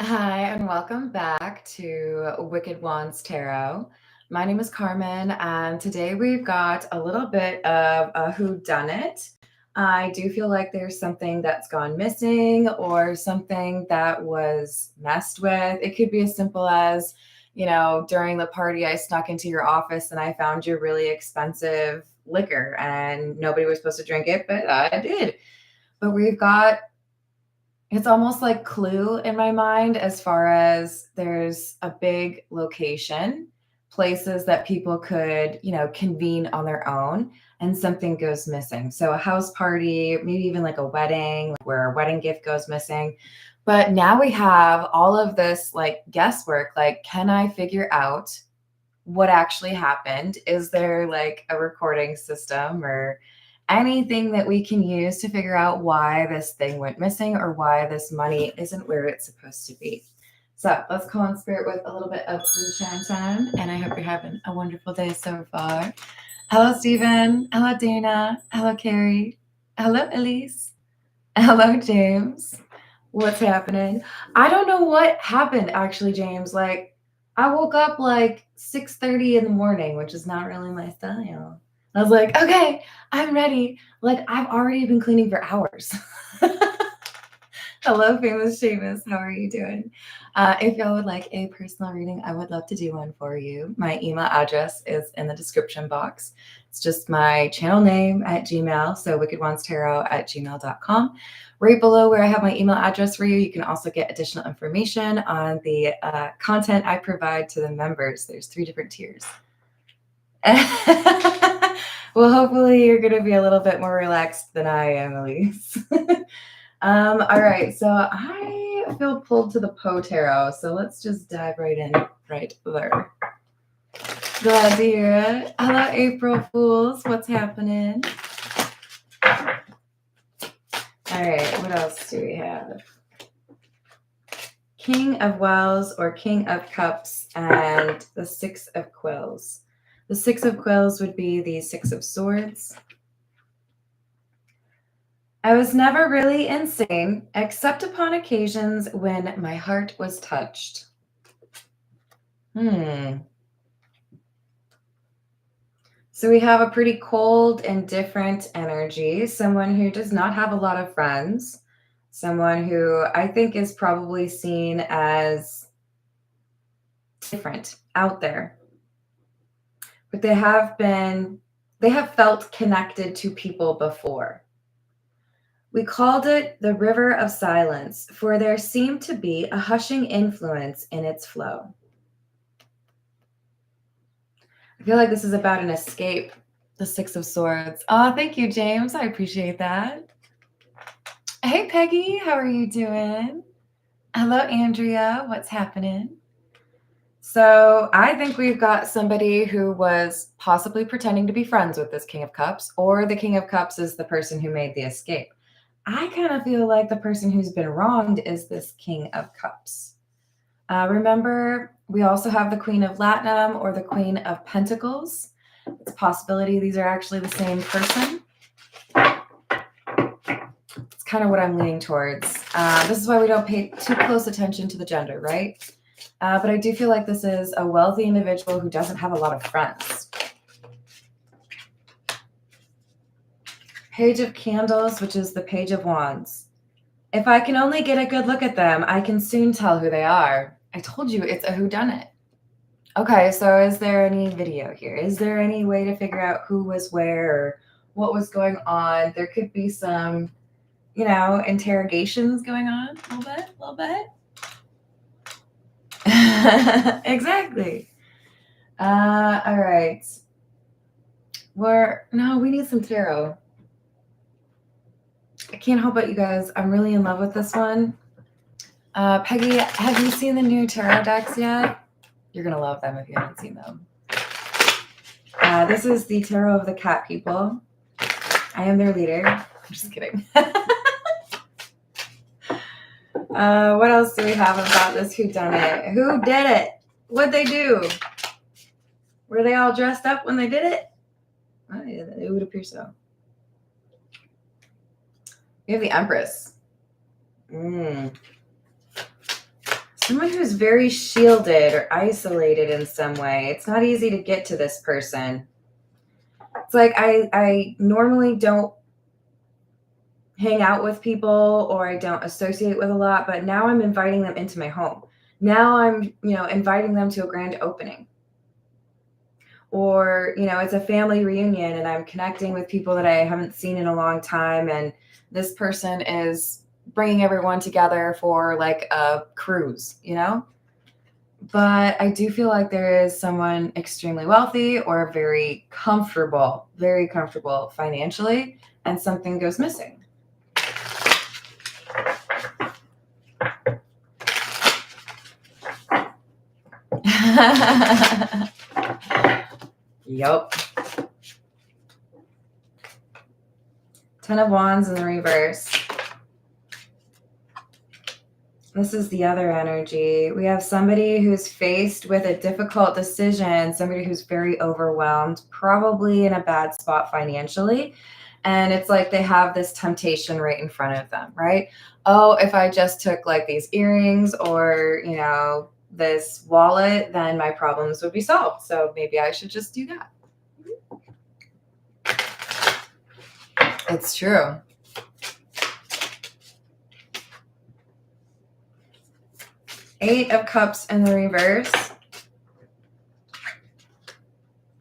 Hi, and welcome back to Wicked Wands Tarot. My name is Carmen, and today we've got a little bit of a whodunit. I do feel like there's something that's gone missing or something that was messed with. It could be as simple as, during the party, I snuck into your office and I found your really expensive liquor, and nobody was supposed to drink it, but I did. But we've got it's almost like Clue in my mind, as far as there's a big location, places that people could, convene on their own, and something goes missing. So a house party, maybe even like a wedding, like where a wedding gift goes missing. But now we have all of this like guesswork. Like, can I figure out what actually happened? Is there like a recording system or anything that we can use to figure out why this thing went missing or why this money isn't where it's supposed to be? So let's call on spirit with a little bit of enchantment, and I hope you're having a wonderful day so far. Hello, Stephen. Hello, Dana. Hello, Carrie. Hello, Elise. Hello, James. What's happening? I don't know what happened actually, James. Like, I woke up like 6:30 in the morning, which is not really my style. I was like, okay, I'm ready. Like, I've already been cleaning for hours. Hello, famous Seamus. How are you doing? If y'all would like a personal reading, I would love to do one for you. My email address is in the description box. It's just my channel name at Gmail, so wickedwandstarot@gmail.com. Right below where I have my email address for you, you can also get additional information on the content I provide to the members. There's 3 different tiers. Well, hopefully you're going to be a little bit more relaxed than I am, Elise. All right, so I feel pulled to the Poe Tarot, so let's just dive right in right there. Glad to hear it. Hello, April Fools. What's happening? All right, what else do we have? King of Wells or King of Cups and the Six of Quills. The Six of Quills would be the Six of Swords. I was never really insane, except upon occasions when my heart was touched. So we have a pretty cold and different energy, someone who does not have a lot of friends, someone who I think is probably seen as different out there. But they have felt connected to people before. We called it the River of Silence, for there seemed to be a hushing influence in its flow. I feel like this is about an escape, the Six of Swords. Oh, thank you, James. I appreciate that. Hey, Peggy, how are you doing? Hello, Andrea. What's happening? So I think we've got somebody who was possibly pretending to be friends with this King of Cups, or the King of Cups is the person who made the escape. I kind of feel like the person who's been wronged is this King of Cups. Remember, we also have the Queen of Latinum or the Queen of Pentacles. It's a possibility these are actually the same person. It's kind of what I'm leaning towards. This is why we don't pay too close attention to the gender, right? But I do feel like this is a wealthy individual who doesn't have a lot of friends. Page of Candles, which is the Page of Wands. If I can only get a good look at them, I can soon tell who they are. I told you it's a whodunit. Okay, so is there any video here? Is there any way to figure out who was where or what was going on? There could be some, interrogations going on a little bit. Exactly. All right. We need some tarot. I can't help it, you guys. I'm really in love with this one. Peggy, have you seen the new tarot decks yet? You're going to love them if you haven't seen them. This is the Tarot of the Cat People. I am their leader. I'm just kidding. What else do we have about this whodunit? Who did it? What'd they do? Were they all dressed up when they did it? It would appear so. We have the Empress. Someone who's very shielded or isolated in some way. It's not easy to get to this person. It's like I normally don't hang out with people, or I don't associate with a lot, but now I'm inviting them into my home. Now I'm, inviting them to a grand opening. Or, it's a family reunion and I'm connecting with people that I haven't seen in a long time. And this person is bringing everyone together for like a cruise, But I do feel like there is someone extremely wealthy or very comfortable financially, and something goes missing. Yup. Ten of Wands in the reverse. This is the other energy. We have somebody who's faced with a difficult decision, somebody who's very overwhelmed, probably in a bad spot financially. And it's like they have this temptation right in front of them, right? Oh, if I just took like these earrings or, this wallet, then my problems would be solved. So maybe I should just do that. It's true. Eight of Cups in the reverse.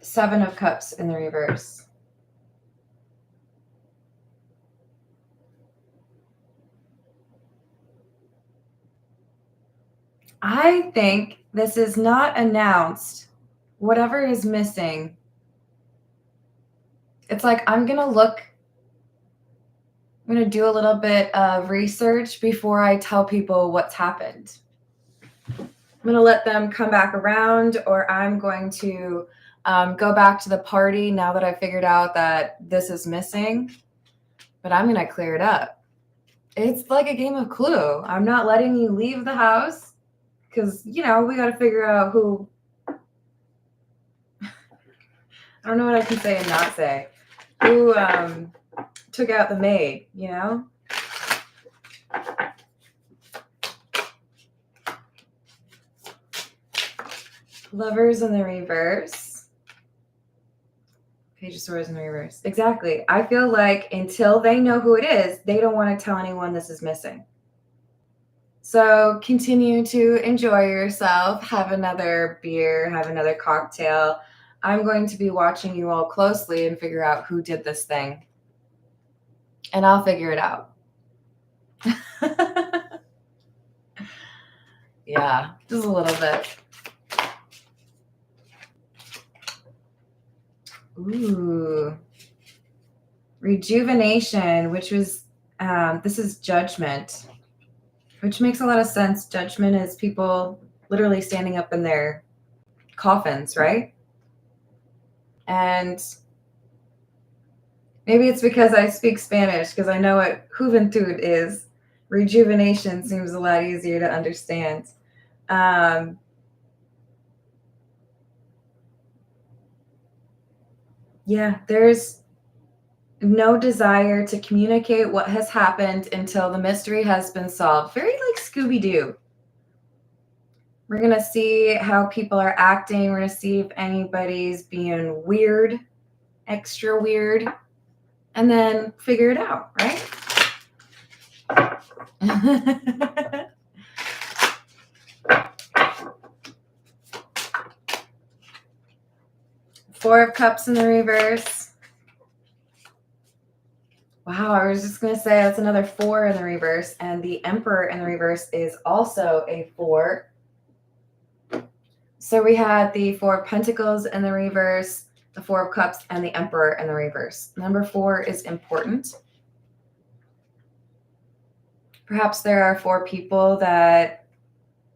Seven of Cups in the reverse. I think this is not announced. Whatever is missing, it's like I'm going to do a little bit of research before I tell people what's happened. I'm going to let them come back around, or I'm going to go back to the party now that I figured out that this is missing, but I'm going to clear it up. It's like a game of Clue. I'm not letting you leave the house because, we got to figure out who. I don't know what I can say and not say. Who took out the maid, Lovers in the reverse. Page of Swords in the reverse. Exactly. I feel like until they know who it is, they don't want to tell anyone this is missing. So continue to enjoy yourself. Have another beer, have another cocktail. I'm going to be watching you all closely and figure out who did this thing. And I'll figure it out. Yeah, just a little bit. Ooh. Rejuvenation, which was, this is Judgment, which makes a lot of sense. Judgment is people literally standing up in their coffins, right? And maybe it's because I speak Spanish, because I know what juventud is. Rejuvenation seems a lot easier to understand. Yeah, there's no desire to communicate what has happened until the mystery has been solved. Very like Scooby-Doo. We're going to see how people are acting. We're going to see if anybody's being weird, extra weird, and then figure it out, right? Four of Cups in the reverse. Wow, I was just going to say that's another 4 in the reverse, and the Emperor in the reverse is also a 4. So we had the 4 of Pentacles in the reverse, the 4 of Cups, and the Emperor in the reverse. Number 4 is important. Perhaps there are 4 people that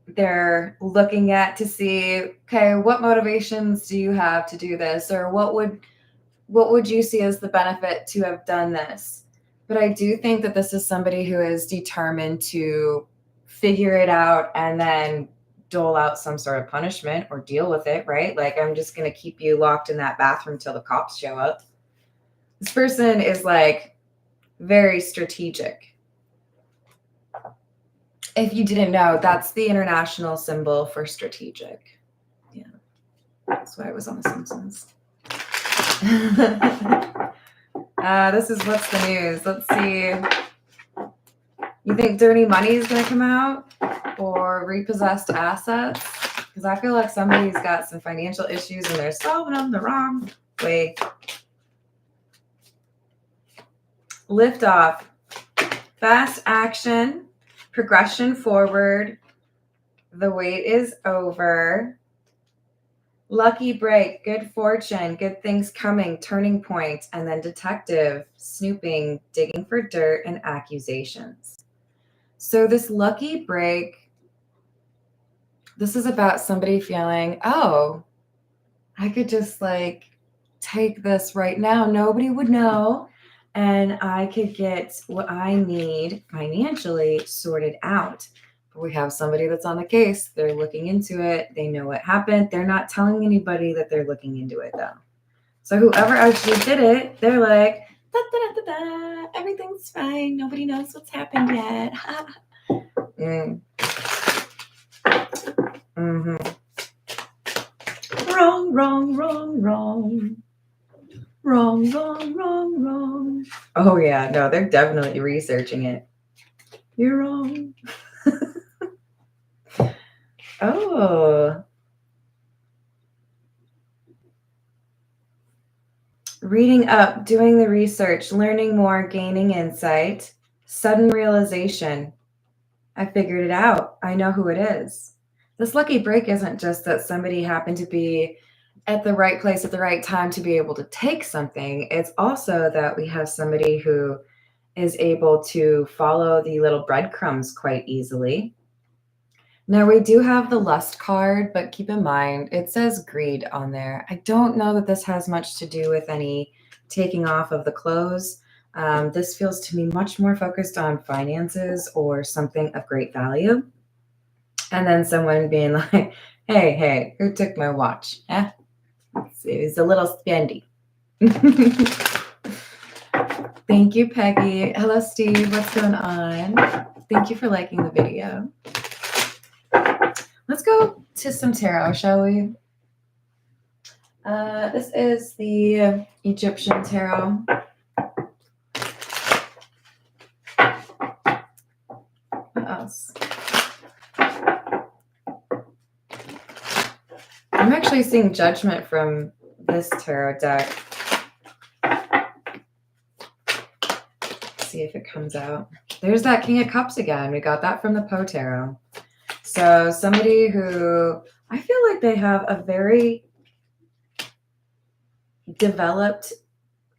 they're looking at to see, okay, what motivations do you have to do this? Or what would you see as the benefit to have done this? But I do think that this is somebody who is determined to figure it out and then dole out some sort of punishment or deal with it, right? Like, I'm just going to keep you locked in that bathroom till the cops show up. This person is like very strategic. If you didn't know, that's the international symbol for strategic. Yeah, that's why I was on The Simpsons. This is what's the news. Let's see. You think dirty money is going to come out, or repossessed assets? Because I feel like somebody's got some financial issues and they're solving them the wrong way. Lift off. Fast action. Progression forward. The wait is over. Lucky break. Good fortune. Good things coming. Turning point. And then detective. Snooping. Digging for dirt and accusations. So this lucky break, this is about somebody feeling, oh, I could just like take this right now. Nobody would know. And I could get what I need financially sorted out. But we have somebody that's on the case. They're looking into it. They know what happened. They're not telling anybody that they're looking into it though. So whoever actually did it, they're like, da, da, da, da, da. Everything's fine. Nobody knows what's happened yet. Mm-hmm. Wrong, wrong, wrong, wrong. Wrong, wrong, wrong, wrong. Oh, yeah. No, they're definitely researching it. You're wrong. Oh. Reading up, doing the research, learning more, gaining insight, sudden realization. I figured it out. I know who it is. This lucky break isn't just that somebody happened to be at the right place at the right time to be able to take something. It's also that we have somebody who is able to follow the little breadcrumbs quite easily. Now, we do have the lust card, but keep in mind, it says greed on there. I don't know that this has much to do with any taking off of the clothes. This feels to me much more focused on finances or something of great value. And then someone being like, hey, who took my watch? Eh? It was a little spendy. Thank you, Peggy. Hello, Steve. What's going on? Thank you for liking the video. Let's go to some tarot, shall we? This is the Egyptian tarot. What else? I'm actually seeing Judgment from this tarot deck. Let's see if it comes out. There's that King of Cups again. We got that from the Poe tarot. So somebody who I feel like they have a very developed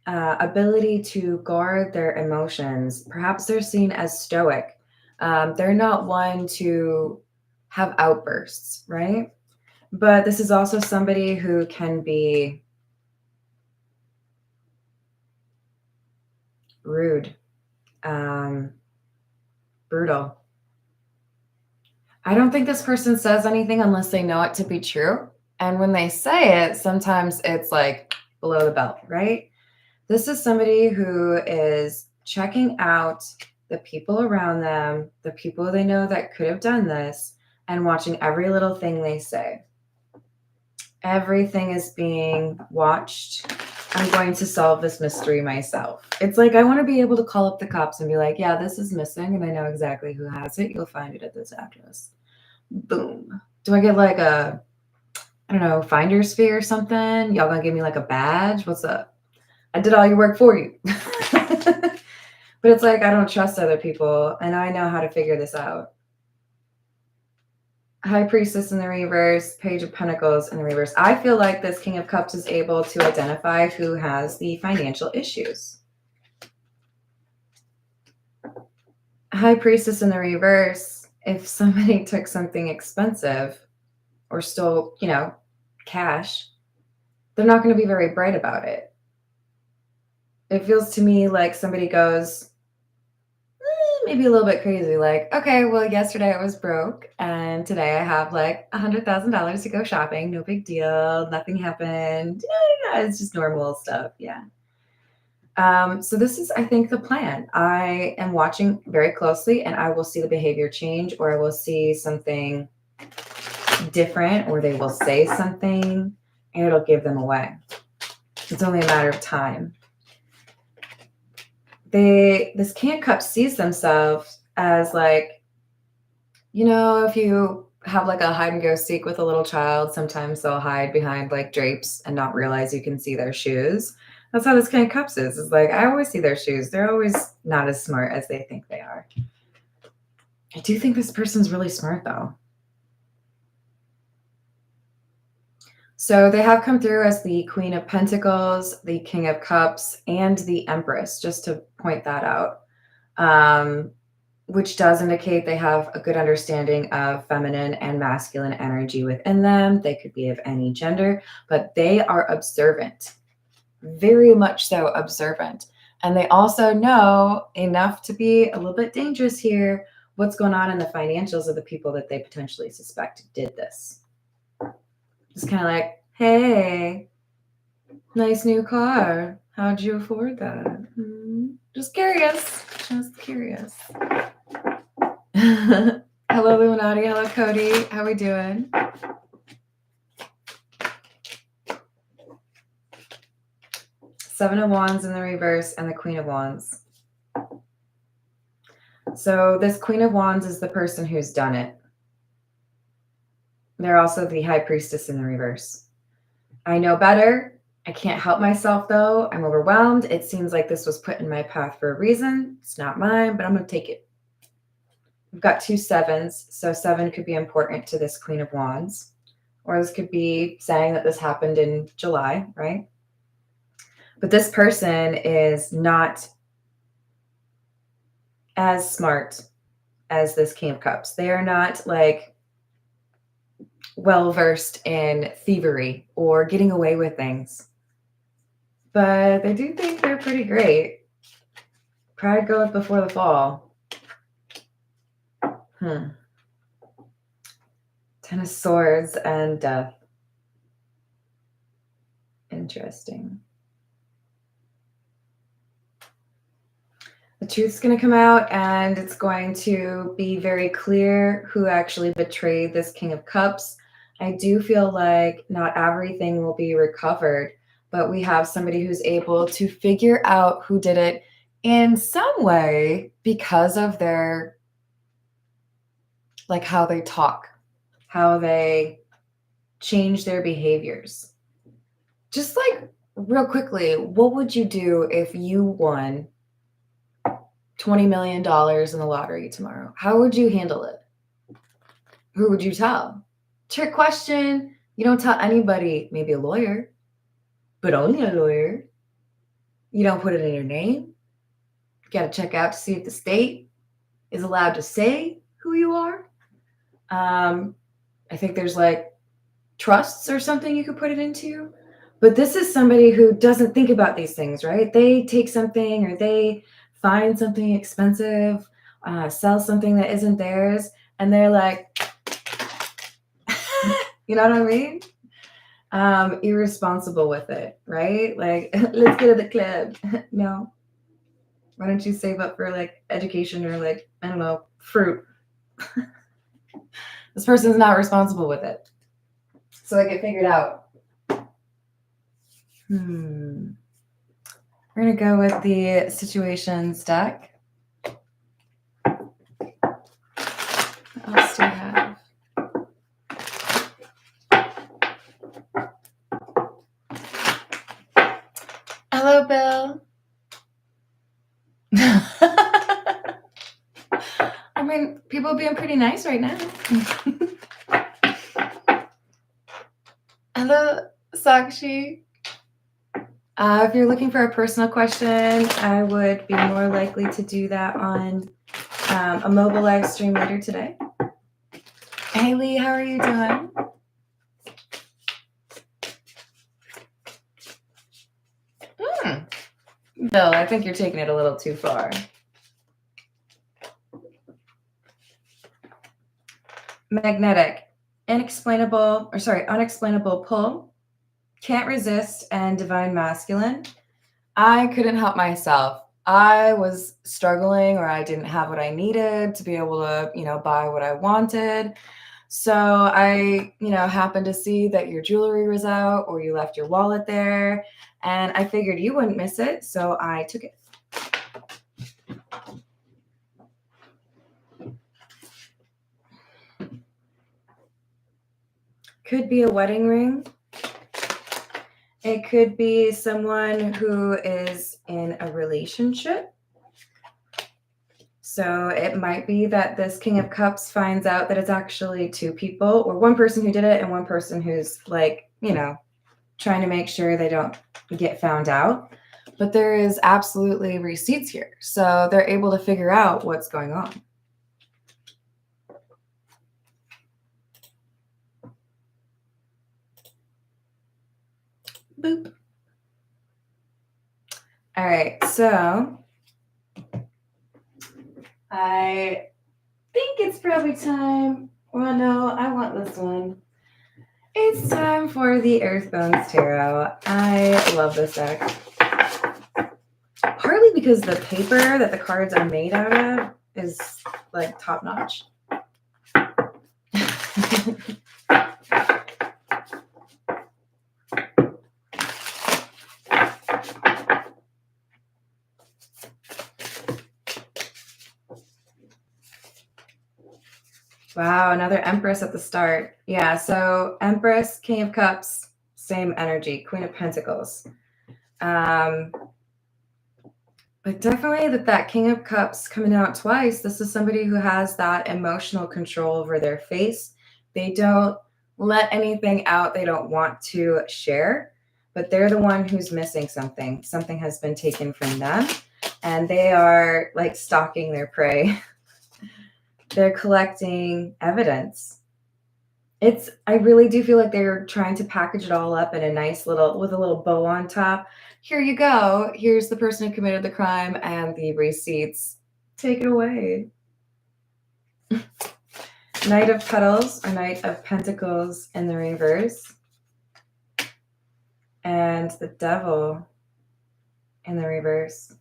ability to guard their emotions. Perhaps they're seen as stoic. They're not one to have outbursts, right? But this is also somebody who can be rude, brutal. I don't think this person says anything unless they know it to be true. And when they say it, sometimes it's like below the belt, right? This is somebody who is checking out the people around them, the people they know that could have done this, and watching every little thing they say. Everything is being watched. I'm going to solve this mystery myself. It's like I want to be able to call up the cops and be like, yeah, this is missing, and I know exactly who has it. You'll find it at this address. Boom. Do I get like a, I don't know, finder's fee or something? Y'all gonna give me like a badge? What's up? I did all your work for you. But it's like I don't trust other people, and I know how to figure this out. High Priestess in the reverse, Page of Pentacles in the reverse. I feel like this King of Cups is able to identify who has the financial issues. High Priestess in the reverse, if somebody took something expensive or stole, cash, they're not going to be very bright about it. It feels to me like somebody goes, maybe a little bit crazy, like, okay, well, yesterday I was broke and today I have like $100,000 to go shopping. No big deal. Nothing happened. It's just normal stuff. Yeah. So this is, I think, the plan. I am watching very closely, and I will see the behavior change, or I will see something different, or they will say something, and it'll give them away. It's only a matter of time. This King of Cups sees themselves as like, if you have like a hide and go seek with a little child, sometimes they'll hide behind like drapes and not realize you can see their shoes. That's how this King of Cups is. It's like, I always see their shoes. They're always not as smart as they think they are. I do think this person's really smart though. So they have come through as the Queen of Pentacles, the King of Cups, and the Empress, just to point that out, which does indicate they have a good understanding of feminine and masculine energy within them. They could be of any gender, but they are observant, very much so observant. And they also know enough to be a little bit dangerous here, what's going on in the financials of the people that they potentially suspect did this. It's kind of like, hey, nice new car. How'd you afford that? Just curious. Just curious. Hello, Illuminati. Hello, Cody. How we doing? Seven of Wands in the reverse and the Queen of Wands. So this Queen of Wands is the person who's done it. They're also the High Priestess in the reverse. I know better. I can't help myself, though. I'm overwhelmed. It seems like this was put in my path for a reason. It's not mine, but I'm going to take it. We've got 2 sevens, so 7 could be important to this Queen of Wands. Or this could be saying that this happened in July, right? But this person is not as smart as this King of Cups. They are not like well-versed in thievery or getting away with things. But they do think they're pretty great. Pride goeth before the fall. Ten of Swords and Death. Interesting. The truth's going to come out, and it's going to be very clear who actually betrayed this King of Cups. I do feel like not everything will be recovered, but we have somebody who's able to figure out who did it in some way because of their, like how they talk, how they change their behaviors. Just like real quickly, what would you do if you won $20 million in the lottery tomorrow? How would you handle it? Who would you tell? Trick question. You don't tell anybody, maybe a lawyer, but only a lawyer. You don't put it in your name. You got to check out to see if the state is allowed to say who you are. I think there's like trusts or something you could put it into. But this is somebody who doesn't think about these things, right? They take something or they find something expensive, sell something that isn't theirs, and they're like, you know what I mean? Irresponsible with it, right? Like, let's go to the club. No. Why don't you save up for like education or like, I don't know, fruit? This person's not responsible with it. So they get figured out. We're going to go with the situations deck. What else do we have? Hello, Bill. I mean, people are being pretty nice right now. Hello, Sakshi. If you're looking for a personal question, I would be more likely to do that on a mobile live stream later today. Hey, Lee, how are you doing? Bill, I think you're taking it a little too far. Magnetic, unexplainable pull, can't resist, and divine masculine. I couldn't help myself. I was struggling, or I didn't have what I needed to be able to, buy what I wanted. So I, happened to see that your jewelry was out or you left your wallet there, and I figured you wouldn't miss it, so I took it. Could be a wedding ring. It could be someone who is in a relationship. So it might be that this King of Cups finds out that it's actually two people, or one person who did it and one person who's like, trying to make sure they don't get found out. But there is absolutely receipts here. So they're able to figure out what's going on. Boop. All right, so I think it's probably time. Well, no, I want this one. It's time for the Earthbones Tarot. I love this deck. Partly because the paper that the cards are made out of is like top notch. Wow, another Empress at the start. Yeah, so Empress, King of Cups, same energy, Queen of Pentacles. But definitely that King of Cups coming out twice, this is somebody who has that emotional control over their face. They don't let anything out they don't want to share, but they're the one who's missing something. Something has been taken from them, and they are like stalking their prey. They're collecting evidence. I really do feel like they're trying to package it all up in a nice little, with a little bow on top. Here you go. Here's the person who committed the crime and the receipts. Take it away. Knight of Petals or Knight of Pentacles in the reverse. And the Devil in the reverse.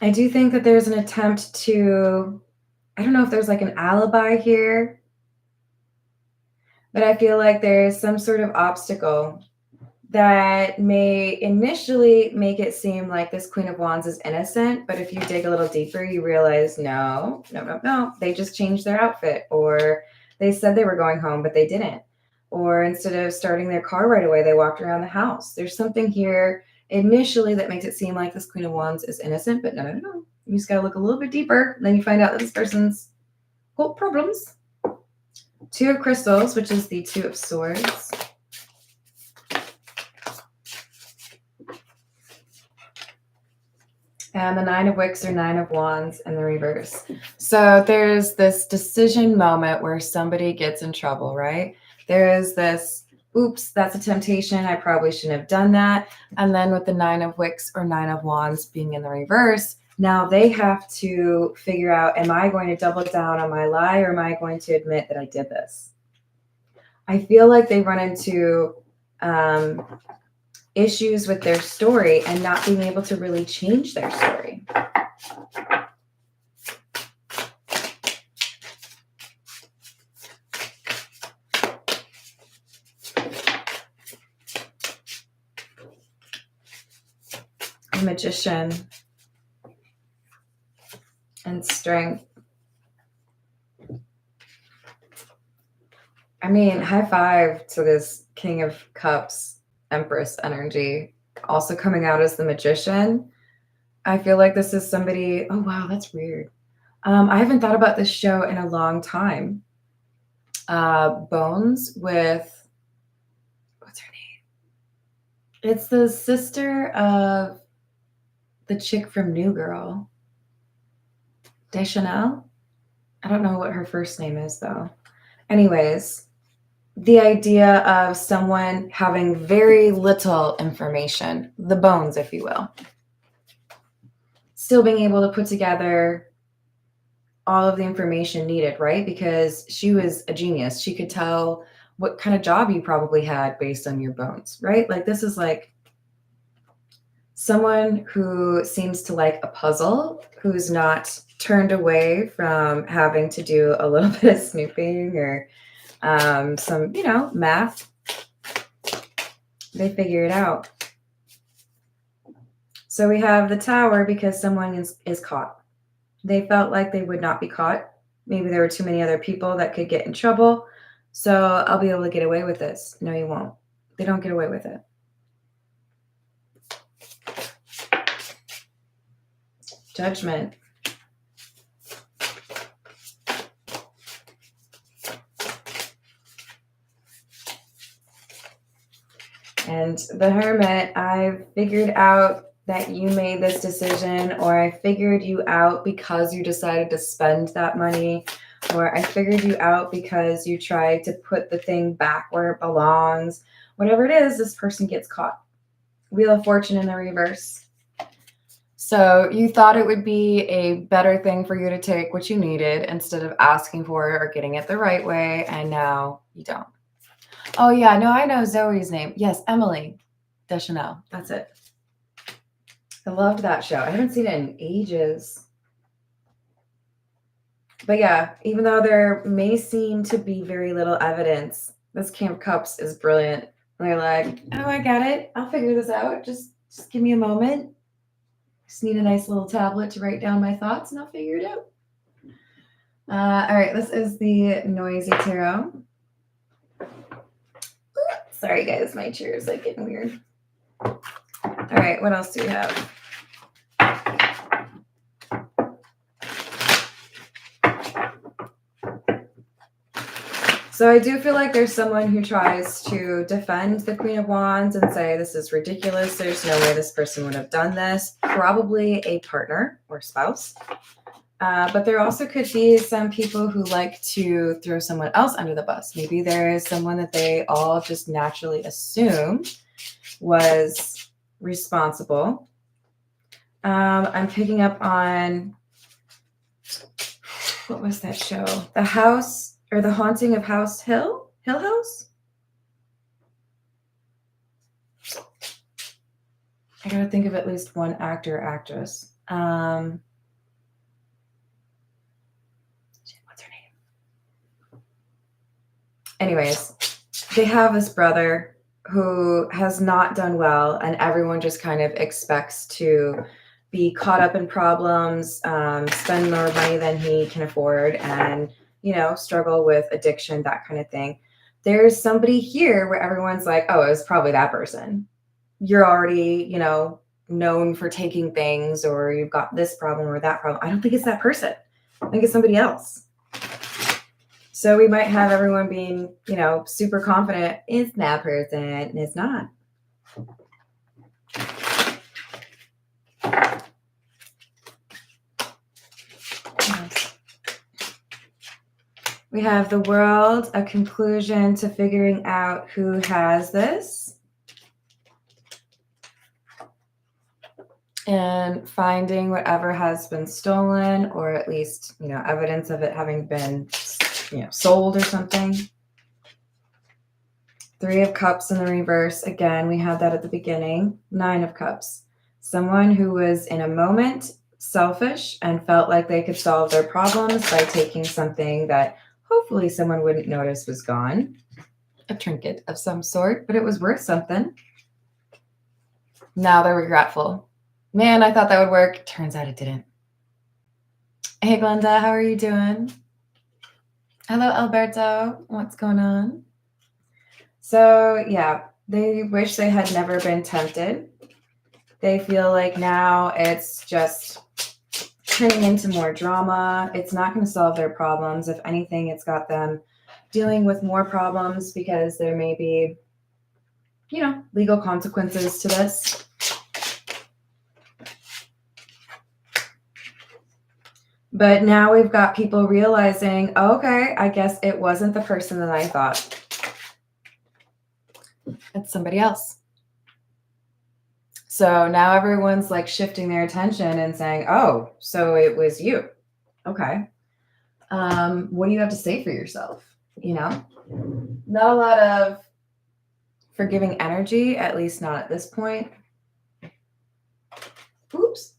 I do think that there's an attempt to, I don't know if there's like an alibi here, but I feel like there's some sort of obstacle that may initially make it seem like this Queen of Wands is innocent, but if you dig a little deeper, you realize no, they just changed their outfit, or they said they were going home, but they didn't. Or instead of starting their car right away, they walked around the house. There's something here initially that makes it seem like this Queen of Wands is innocent, but no. You just got to look a little bit deeper, and then you find out that this person's got problems. Two of Crystals, which is the Two of Swords. And the Nine of Wicks or Nine of Wands in the reverse. So there's this decision moment where somebody gets in trouble, right? There is this, oops, that's a temptation. I probably shouldn't have done that. And then with the Nine of Wicks or Nine of Wands being in the reverse, now they have to figure out, am I going to double down on my lie, or am I going to admit that I did this? I feel like they run into issues with their story and not being able to really change their story. A Magician and Strength. I mean, high five to this King of Cups, Empress energy, also coming out as the Magician. I feel like this is somebody, oh wow, that's weird. I haven't thought about this show in a long time. Bones with, what's her name? It's the sister of the chick from New Girl. Deschanel? I don't know what her first name is though. Anyways, the idea of someone having very little information, the bones, if you will, still being able to put together all of the information needed, right? Because she was a genius. She could tell what kind of job you probably had based on your bones, right? Like this is like Someone who seems to like a puzzle, who's not turned away from having to do a little bit of snooping or some, math. They figure it out. So we have the Tower because someone is caught. They felt like they would not be caught. Maybe there were too many other people that could get in trouble. So I'll be able to get away with this. No, you won't. They don't get away with it. Judgment. And the Hermit, I figured out that you made this decision, or I figured you out because you decided to spend that money, or I figured you out because you tried to put the thing back where it belongs. Whatever it is, this person gets caught. Wheel of Fortune in the reverse. So you thought it would be a better thing for you to take what you needed instead of asking for it or getting it the right way, and now you don't. Oh, yeah, no, I know Zoe's name. Yes, Emily Deschanel. That's it. I loved that show. I haven't seen it in ages. But yeah, even though there may seem to be very little evidence, this King of Cups is brilliant. And they're like, oh, I got it. I'll figure this out. Just give me a moment. Just need a nice little tablet to write down my thoughts, and I'll figure it out. All right, this is the Noisy Tarot. Sorry, guys, my chair is like getting weird. All right, what else do we have? So I do feel like there's someone who tries to defend the Queen of Wands and say, this is ridiculous. There's no way this person would have done this. Probably a partner or spouse. But there also could be some people who like to throw someone else under the bus. Maybe there is someone that they all just naturally assume was responsible. I'm picking up on, what was that show? The House, or The Haunting of House Hill? Hill House? I gotta think of at least one actor or actress. What's her name? Anyways, they have this brother who has not done well, and everyone just kind of expects to be caught up in problems, spend more money than he can afford, and struggle with addiction, that kind of thing. There's somebody here where everyone's like, oh, it was probably that person. You're already, known for taking things, or you've got this problem or that problem. I don't think it's that person. I think it's somebody else. So we might have everyone being, super confident it's that person, and it's not. We have the World, a conclusion to figuring out who has this. And finding whatever has been stolen, or at least, evidence of it having been, sold or something. 3 of Cups in the reverse. Again, we had that at the beginning. 9 of Cups. Someone who was in a moment selfish and felt like they could solve their problems by taking something that hopefully someone wouldn't notice was gone. A trinket of some sort, but it was worth something. Now they're regretful. Man, I thought that would work. Turns out it didn't. Hey, Glenda, how are you doing? Hello, Alberto. What's going on? So, yeah, they wish they had never been tempted. They feel like now it's just turning into more drama. It's not going to solve their problems. If anything, it's got them dealing with more problems because there may be, legal consequences to this. But now we've got people realizing, okay, I guess it wasn't the person that I thought. It's somebody else. So now everyone's like shifting their attention and saying, oh, so it was you. Okay. What do you have to say for yourself? Not a lot of forgiving energy, at least not at this point. Oops.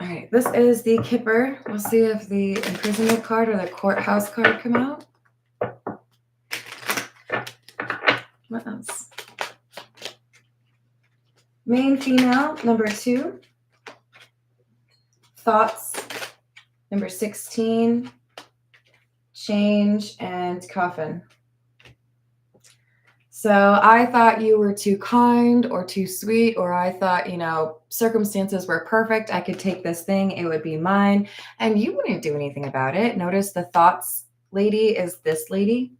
All right, this is the Kipper. We'll see if the imprisonment card or the courthouse card come out. What else? Main female, number 2. Thoughts, number 16. Change, and coffin. So I thought you were too kind or too sweet, or I thought, circumstances were perfect. I could take this thing, it would be mine, and you wouldn't do anything about it. Notice the thoughts lady is this lady.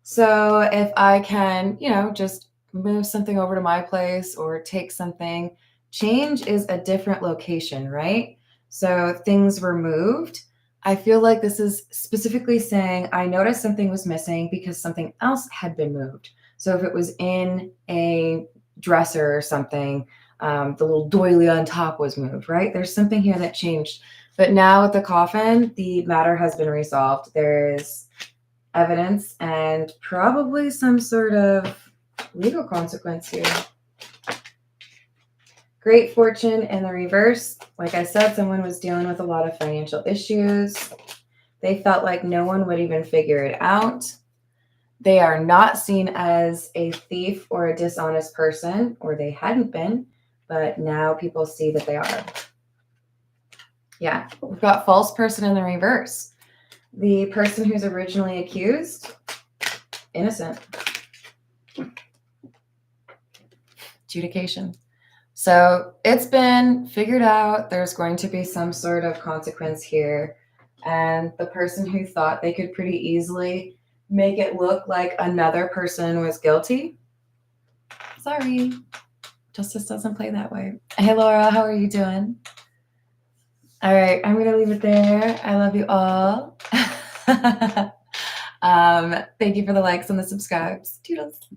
So if I can, just move something over to my place or take something, change is a different location, right? So things were moved. I feel like this is specifically saying I noticed something was missing because something else had been moved. So if it was in a dresser or something, the little doily on top was moved, right? There's something here that changed. But now with the coffin, the matter has been resolved. There is evidence and probably some sort of legal consequence here. Great fortune in the reverse. Like I said, someone was dealing with a lot of financial issues. They felt like no one would even figure it out. They are not seen as a thief or a dishonest person, or they hadn't been, but now people see that they are. Yeah, we've got false person in the reverse. The person who's originally accused, innocent. Adjudication. So it's been figured out. There's going to be some sort of consequence here. And the person who thought they could pretty easily make it look like another person was guilty, sorry, justice doesn't play that way. Hey, Laura, how are you doing? All right, I'm going to leave it there. I love you all. Thank you for the likes and the subscribes. Toodles.